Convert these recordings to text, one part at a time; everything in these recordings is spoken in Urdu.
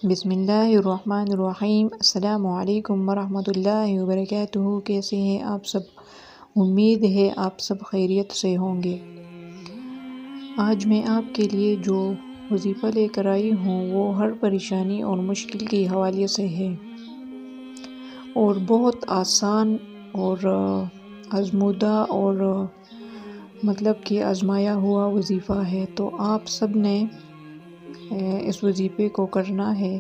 بسم اللہ الرحمن الرحیم۔ السلام علیکم ورحمۃ اللہ وبرکاتہ۔ کیسے ہیں آپ سب؟ امید ہے آپ سب خیریت سے ہوں گے۔ آج میں آپ کے لیے جو وظیفہ لے کر آئی ہوں وہ ہر پریشانی اور مشکل کے حوالے سے ہے اور بہت آسان اور آزمودہ اور مطلب کہ آزمایا ہوا وظیفہ ہے۔ تو آپ سب نے اس وظیفے کو کرنا ہے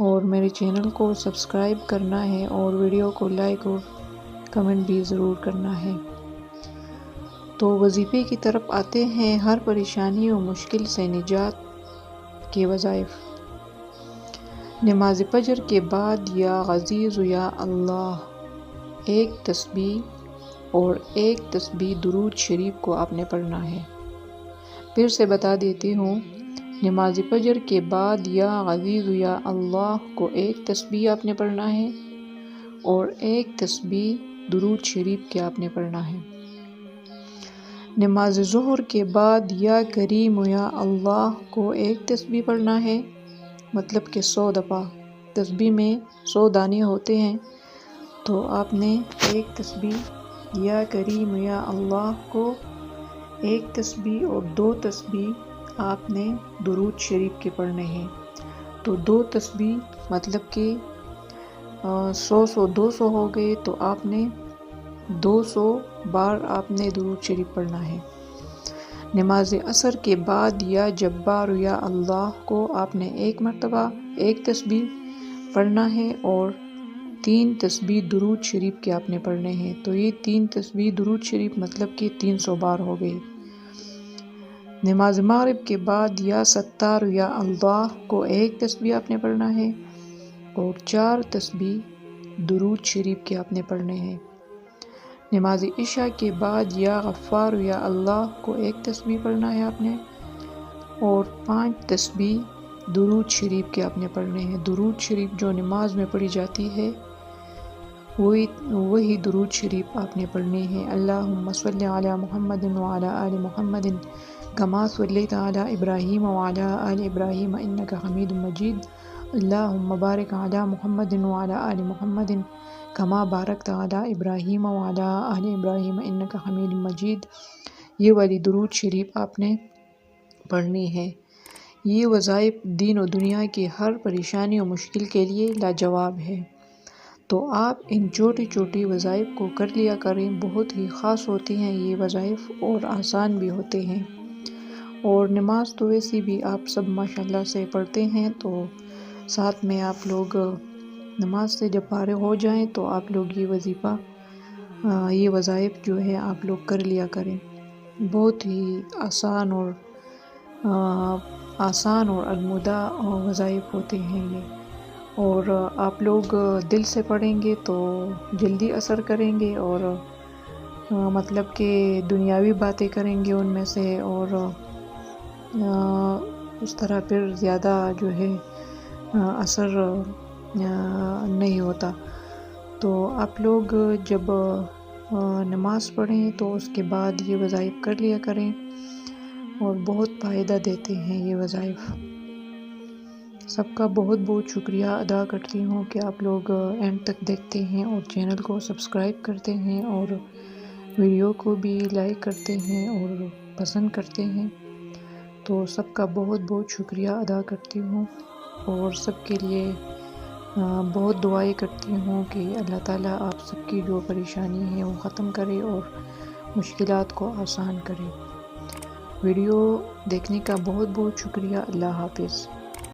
اور میرے چینل کو سبسکرائب کرنا ہے اور ویڈیو کو لائک اور کمنٹ بھی ضرور کرنا ہے۔ تو وظیفے کی طرف آتے ہیں۔ ہر پریشانی و مشکل سے نجات کے وظائف۔ نماز فجر کے بعد یا عزیز یا اللہ ایک تسبیح اور ایک تسبیح درود شریف کو آپ نے پڑھنا ہے۔ پھر سے بتا دیتی ہوں، نماز فجر کے بعد یا عزیز یا اللہ کو ایک تسبیح آپ نے پڑھنا ہے اور ایک تسبیح درود شریف کے آپ نے پڑھنا ہے۔ نماز ظہر کے بعد یا کریم یا اللہ کو ایک تسبیح پڑھنا ہے، مطلب کہ 100 دفعہ۔ تسبیح میں 100 دانے ہوتے ہیں، تو آپ نے ایک تسبیح یا کریم یا اللہ کو ایک تسبیح اور 2 تسبیح آپ نے درود شریف کے پڑھنے ہیں۔ تو 2 تسبیح مطلب کہ 100 200 ہو گئے، تو آپ نے 200 بار آپ نے درود شریف پڑھنا ہے۔ نماز عصر کے بعد یا جبار یا اللہ کو آپ نے ایک مرتبہ ایک تسبیح پڑھنا ہے اور 3 تسبیح درود شریف کے آپ نے پڑھنے ہیں۔ تو یہ 3 تسبیح درود شریف مطلب کہ 300 بار ہو گئے۔ نماز مغرب کے بعد یا ستار یا اللہ کو ایک تسبیح آپ نے پڑھنا ہے اور 4 تسبیح درود شریف کے آپ نے پڑھنے ہیں۔ نماز عشاء کے بعد یا غفار یا اللہ کو ایک تسبیح پڑھنا ہے آپ نے اور 5 تسبیح درود شریف کے آپ نے پڑھنے ہیں۔ درود شریف جو نماز میں پڑھی جاتی ہے وہی درود شریف آپ نے پڑھنے ہیں۔ اللہم صلی علی محمد وعلی آل محمد کما صلیت علی ابراہیم وعلی آل ابراہیم انک حمید مجید۔ اللہم بارک علی محمد وعلی آل محمد کما بارکت علی ابراہیم وعلی آل ابراہیم انک حمید مجید۔ یہ والی درود شریف آپ نے پڑھنی ہے۔ یہ وظائف دین و دنیا کی ہر پریشانی و مشکل کے لیے لاجواب ہے۔ تو آپ ان چھوٹی چھوٹی وظائف کو کر لیا کریں، بہت ہی خاص ہوتی ہیں یہ وظائف اور آسان بھی ہوتے ہیں۔ اور نماز تو ویسی بھی آپ سب ماشاءاللہ سے پڑھتے ہیں، تو ساتھ میں آپ لوگ نماز سے جب فارغ ہو جائیں تو آپ لوگ یہ وظیفہ یہ وظائف جو ہے آپ لوگ کر لیا کریں۔ بہت ہی آسان اور آزمودہ وظائف ہوتے ہیں یہ، اور آپ لوگ دل سے پڑھیں گے تو جلدی اثر کریں گے اور مطلب کہ دنیاوی باتیں کریں گے ان میں سے، اور اس طرح پھر زیادہ جو ہے اثر نہیں ہوتا۔ تو آپ لوگ جب نماز پڑھیں تو اس کے بعد یہ وظائف کر لیا کریں اور بہت فائدہ دیتے ہیں یہ وظائف۔ سب کا بہت بہت شکریہ ادا کرتی ہوں کہ آپ لوگ اینڈ تک دیکھتے ہیں اور چینل کو سبسکرائب کرتے ہیں اور ویڈیو کو بھی لائک کرتے ہیں اور پسند کرتے ہیں۔ تو سب کا بہت بہت شکریہ ادا کرتی ہوں اور سب کے لیے بہت دعائیں کرتی ہوں کہ اللہ تعالیٰ آپ سب کی جو پریشانی ہے وہ ختم کرے اور مشکلات کو آسان کرے۔ ویڈیو دیکھنے کا بہت بہت شکریہ۔ اللہ حافظ۔